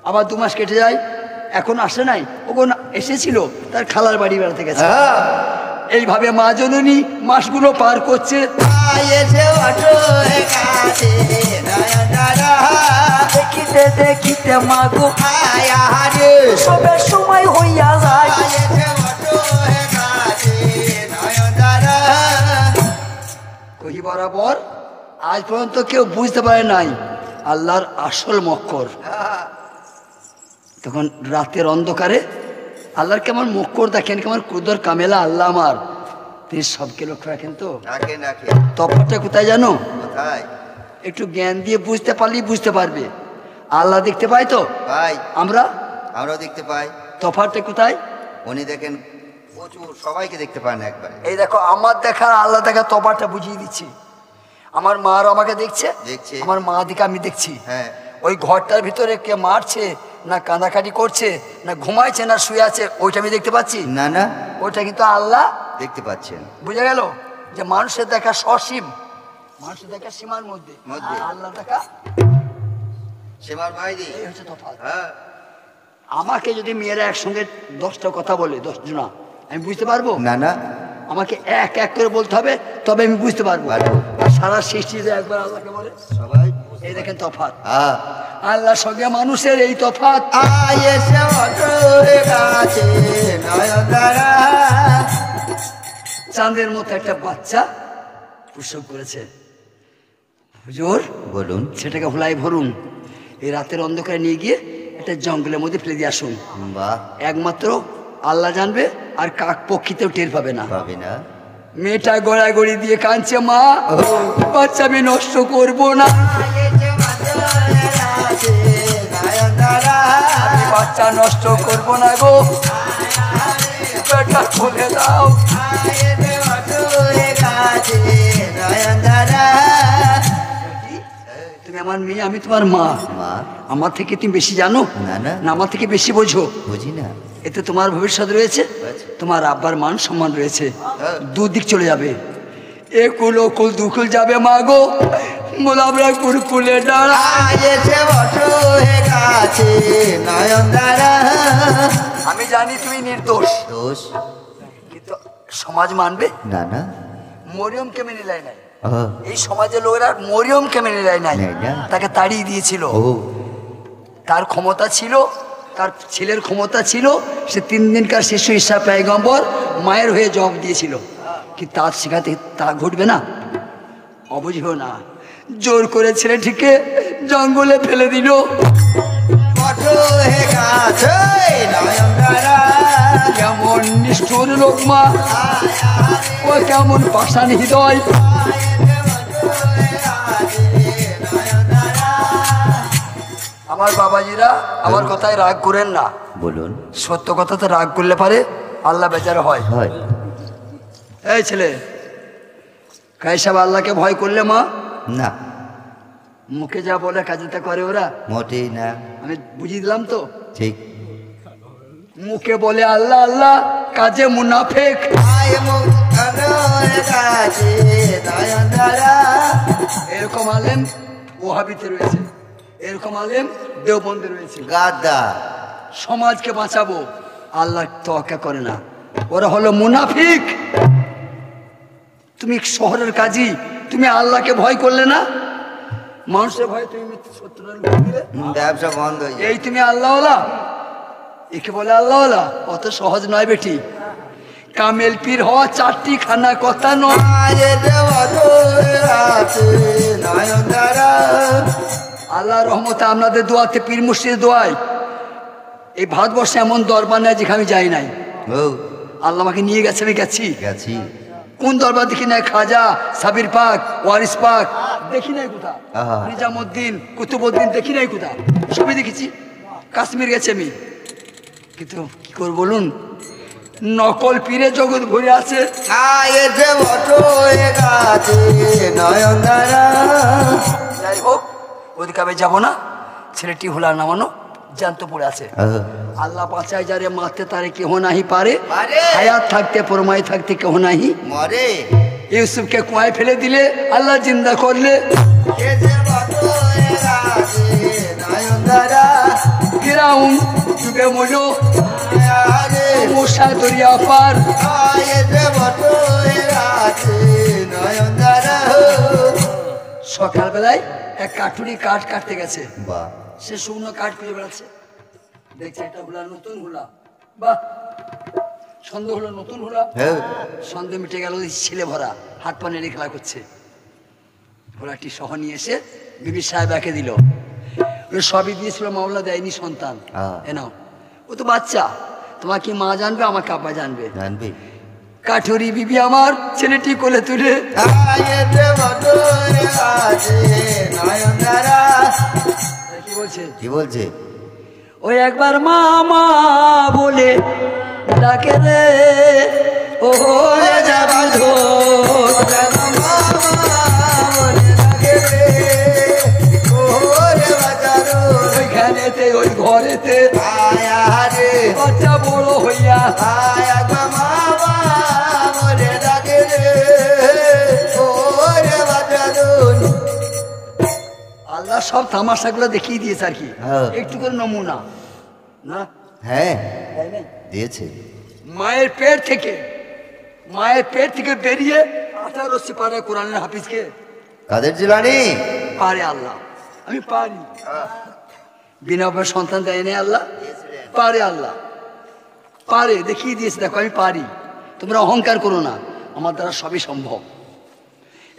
আবার 2 মাস কেটে যায়, এখন আসে নাই, ওখন এসেছিল তার খালার বাড়ি বেড়াতে গেছে। এইভাবে মা জননী মাসগুলো পার করছে। দেখিতে দেখিতে মাগো সবের সময় হইয়া যায়। কহি বরাবর আজ পর্যন্ত কেউ বুঝতে পারে নাই আল্লাহর আসল মক্কর। তখন রাতের অন্ধকারে আল্লাহর কেমন মক্কর দেখেন, কেমন কুদর কামেলা আল্লাহ আমার, তিনি সবকে লক্ষ্য রাখেন। তো তফাৎটা কোথায় জানো? একটু জ্ঞান দিয়ে বুঝতে পারলেই বুঝতে পারবে। আল্লাহ দেখতে পাই তো ভাই, আমরাও দেখতে পাই। তফাৎটা কোথায়? উনি দেখেন প্রচুর, সবাইকে দেখতে পান একবারে। এই দেখো আমার দেখা আল্লাহ দেখা তফাৎটা বুঝিয়ে দিচ্ছি। আমার মার আমাকে দেখছে, আমার মা দিকে আমি দেখছি। হ্যাঁ, ওই ঘরটার ভিতরে কে মারছে না কাঁদাকাটি করছে না ঘুমাইছে না শুয়ে আছে ওইটা আমি দেখতে পাচ্ছি না। না, ওইটা কিন্তু আল্লাহ দেখতে পাচ্ছেন। বুঝে গেল যে মানুষের দেখা সসীম, মানুষের দেখা সীমার মধ্যে, আল্লাহ দেখা সীমার বাইরে। এই হচ্ছে তফাৎ। আমাকে যদি মেয়েরা একসঙ্গে 10টা কথা বলে 10 জনা, আমি বুঝতে পারবো না? না, আমাকে এক এক করে বলতে হবে, তবে আমি বুঝতে পারবো। সারা সৃষ্টিতে একবার আল্লাহকে বলে সবাই। এই দেখেন তফাৎ, আল্লাহর সঙ্গে মানুষের এই তফাৎ। চাঁদের মতো একটা বাচ্চা প্রসব করেছে। হুজুর বলুন, সেটাকে ভোলাই ভরুন, এই রাতের অন্ধকারে নিয়ে গিয়ে একটা জঙ্গলের মধ্যে ফেলে দিয়ে আসুন। একমাত্র আল্লাহ জানবে, আর কাক পক্ষীতেও টের পাবে না। মেয়েটা গড়াগড়ি দিয়ে কাঁদছে, মা বাচ্চা আমি নষ্ট করবো না, বাচ্চা নষ্ট করবো না গো, বেটা খুলে দাও। তুমি আমার মেয়ে, আমি তোমার মা, আমার থেকে তুমি বেশি জানো না আমার থেকে বেশি বোঝো? বুঝি না। এতে তোমার ভবিষ্যৎ রয়েছে, তোমার আব্বার মান সম্মান রয়েছে, দুদিক চলে যাবে। এ কুল ও কুল দুকুল যাবে মা গো, গোলাপরা কুলকুলে ডাড়া। আমি জানি তুমি নির্দোষ, কিন্তু সমাজ মানবে না। না, মরিয়মকে মেনে নেয় নাই, এই সমাজের লোকেরা মরিয়মকে মেনে নেয় নাই, তাকে তাড়িয়ে দিয়েছিল। তার ক্ষমতা ছিল, তার ছেলের ক্ষমতা ছিল, সে 3 দিনকার শিশু ঈসা পয়গম্বর মায়ের হয়ে জবাব দিয়েছিল। কি তার শেখাতে তা ঘটবে না? অবুঝেও না, জোর করে ছেলেটিকে জঙ্গলে ফেলে দিল। কেমন নিষ্ঠুর লোক মা, ও কেমন পাষাণ হৃদয়। আমার বাবাজিরা আমার কথায় রাগ করেন না, বলুন সত্য কথা তো রাগ করলে পারে আল্লাহ বেচারা হয়। এই ছেলে কাইসাব আল্লাহকে ভয় করলে মা না, মুখে যা বলে কাজে তা করে ওরা মোটেই না। আমি বুঝিয়ে দিলাম তো ঠিক। মুখে বলে আল্লাহ আল্লাহ, কাজে মুনাফেক। এরকম আলেম ওহাবিতে রয়েছে, এরকম আলেম দেওবন্দে রয়েছে। গাদা সমাজকে বাঁচাবো, আল্লাহ তোয়াক্কা করে না, ওরা হলো মুনাফিক। তুমি শহরের কাজী, তুমি আল্লাহকে ভয় করলে না, মানুষের ভয় তুমি ব্যবসা বন্ধ হয়ে যায়। এই তুমি আল্লাহওয়ালা, একে বলে আল্লাহওয়ালা? অত সহজ নয় বেটি। কামেল পীর হওয়া 4টি খানা কথা নয়। আল্লাহ রহমতে আপনাদের দোয়াতে, পীর মুর্শিদের দোয়ায় এই ভারতবর্ষে এমন দরবার নেই যেখানে আমি যাই নাই। আল্লাহ আমাকে নিয়ে গেছে, আমি গেছি। কোন দরবার দেখি নাই? খাজা, সাবির পাক, ওয়ারিস পাক দেখি নাই কোথা, নিজামুদ্দিন, কুতুবুদ্দিন দেখি নাই কোথা, সবই দেখেছি। কাশ্মীর গেছি আমি, কিন্তু কি করব বলুন, নকল পীরে জগৎ ঘুরে আছে। যাই হোক, ওদিকে আমি যাবো না, ছেলেটি হুলা নামানো জ্যান্ত পড়ে আছে। আল্লাহ বাঁচায় যারে, মারতে তারে কেহ নাহি পারে, হায়াত থাকতে পরমায় থাকতে কেহ নাহি মরে। ইউসুফকে কুয়ায় ফেলে দিলে, আল্লাহ জিন্দা করলে। দ্বারা ফিরাউন যুগে মজো আরে মশা দরিয়া পার আয়েতে বটে রাতে নয়ন দ্বারা সকালবেলায় এক কাঠুরি কাঠ কাটতে গেছে, বাহ সে শুকনো কাঠ খুঁজে বেড়াচ্ছে, দেখছে একটা হুলা, নতুন হুলা, বাহ সন্দেহ হলো নতুন হুলা, হ্যাঁ সন্দেহ মিটে গেল, ছেলে ভরা হাত পা নেড়ে খেলা করছে। ঘোড়াটি সহ নিয়ে এসে বিবি সাহেব একে দিল, সবই দিয়েছিল, মামলা দেয়নি সন্তান, এ নাও, ও তো বাচ্চা, তোমাকে মা জানবে, আমাকে আব্বা জানবে। জানবি কাঠুরি বিবি আমার ছেলেটি কোলে তুলে আয়েতে বটে রাতে নয়ন দ্বারা কি বলছে, কি বলছে ওই একবার মামা বলে ডাকে রে, ও রে যাবি ধর, ওইখানেতে ওই ঘরেতে বাচ্চা বড় হইয়া আল্লাহ সব তামাশাগুলো দেখিয়ে দিয়েছে আর কি, একটু করে নমুনা না, হ্যাঁ তাই না? দিয়েছে মায়ের পেট থেকে বেরিয়ে 18 পারে কোরআনের হাফিজকে কাদের জিলানি পারে আল্লাহ, আমি পারি, বিনা উপায়ে সন্তান দেয় না আল্লাহ, পারে আল্লাহ, পারে দেখিয়ে দিয়েছে, দেখো আমি পারি, তোমরা অহংকার করো না, আমার দ্বারা সবই সম্ভব।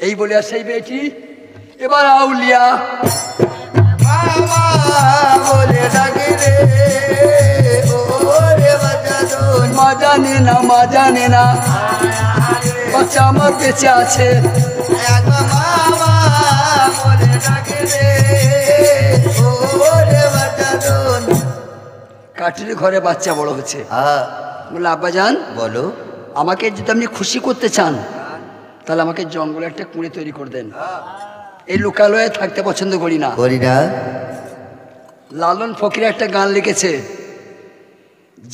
এই বলে আর সেই বেটি এবার আউলিয়া মা জানে না বাচ্চা আমার বেঁচে আছে, কাঠুরি ঘরে বাচ্চা বড় হচ্ছে, বলে আব্বা জান বলো আমাকে যদি আপনি খুশি করতে চান তাহলে আমাকে জঙ্গলে একটা কুঁড়ে তৈরি করে দেন, এই লোকালয়ে থাকতে পছন্দ করি না। লালন ফকির একটা গান লিখেছে,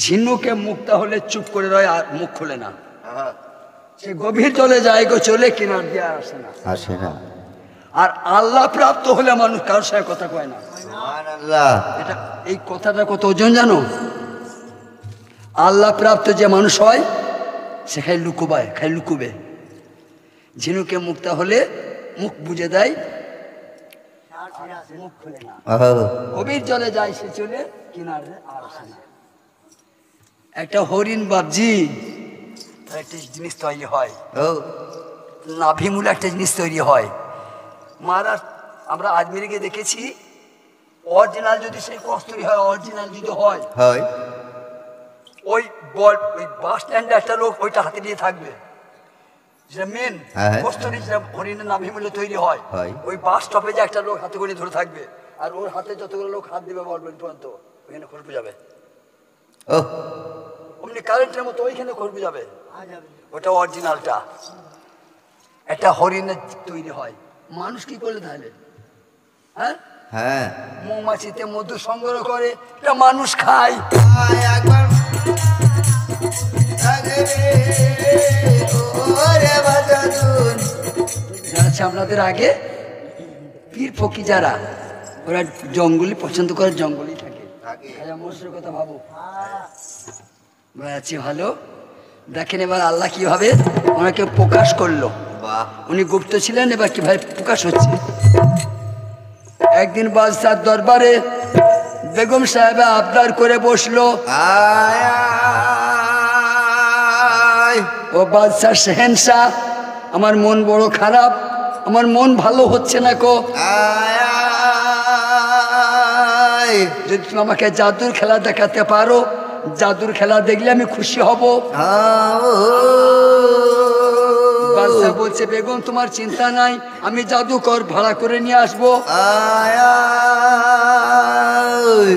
ঝিনুকে মুক্তা হলে চুপ করে রয় আর মুখ খুলে না, সে গভীর জলে যায় গো চলে, কিনার দিয়ে আর আসে না, আর আল্লাহ প্রাপ্ত হলে মানুষ কারোর সাথে কথা কয় না। এটা এই কথাটা কত ওজন জানো, আল্লাহ প্রাপ্ত যে মানুষ হয় সে খাই লুকুবে, ঝিনুকে মুক্তা হলে মুখ বুঝে দেয়, মুখ খুলে না, গভীর জলে যায় সে চলে, কিনারে আর আসে না। একটা হরিণ বাবজি একটা জিনিস তৈরি হয়, নাভিমূলে একটা জিনিস তৈরি হয়, আমরা আজমিরে গিয়ে দেখেছি, অরিজিনাল যদি সেই কস্তুরি হয়, অরিজিনাল যদি হয় ওই বাস স্ট্যান্ডে একটা লোক ওইটা হাতে নিয়ে থাকবে, যেটা মেন কস্তুরি যেটা হরিণের নাভিমূলে তৈরি হয়, ওই বাস স্টপে যে একটা লোক হাতে করে ধরে থাকবে, আর ওর হাতে যতগুলো লোক হাত দেবে বলবেন পর্যন্ত ওইখানে খুশবু যাবে, অমনি কারেন্টের মতো ওইখানে খুশবু যাবে, ওটা অরিজিনালটা। একটা হরিণের তৈরি হয়, মানুষ কি করলে তাহলে, হ্যাঁ মৌমাছিতে মধু সংগ্রহ করে, এটা মানুষ খায়, জানাচ্ছি আপনাদের আগে পীর ফকি যারা ওরা জঙ্গলি পছন্দ করে, জঙ্গলি থাকে, মনুষ্যের কথা ভাবো, আছি ভালো। দেখেন এবার আল্লাহ কিভাবে ওনাকে প্রকাশ করলো, উনি গুপ্ত ছিলেন, এবার কিভাবে প্রকাশ হচ্ছে। একদিন বাদশার দরবারে বেগম সাহেব আবদার করে বসলো, ও বাদশাহ শেহেনশাহ, আমার মন বড় খারাপ, আমার মন ভালো হচ্ছে না কো, যদি তুমি আমাকে জাদুর খেলা দেখাতে পারো, জাদুর খেলা দেখলে আমি খুশি হব। বাদশাহ বলছে, বেগম তোমার চিন্তা নাই, আমি জাদুকর ভাড়া করে নিয়ে আসবো।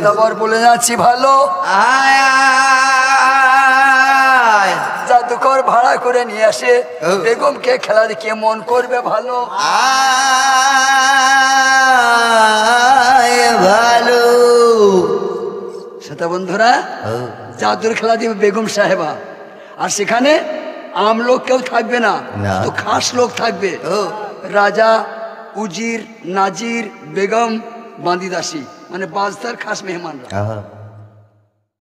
তারপর বলে যাচ্ছি ভালো, জাদুকর ভাড়া করে নিয়ে আসে, বেগমকে খেলা দেখিয়ে মন করবে ভালো। ভালো সেটা বন্ধুরা জাদুর খেলা দিবে বেগম সাহেবা, আর সেখানে আম লোক কেউ থাকবে না, তো খাস লোক থাকবে, রাজা, উজির, নাজির, বেগম, বান্দিদাসী, মানে বাজদার খাস মেহমানরা।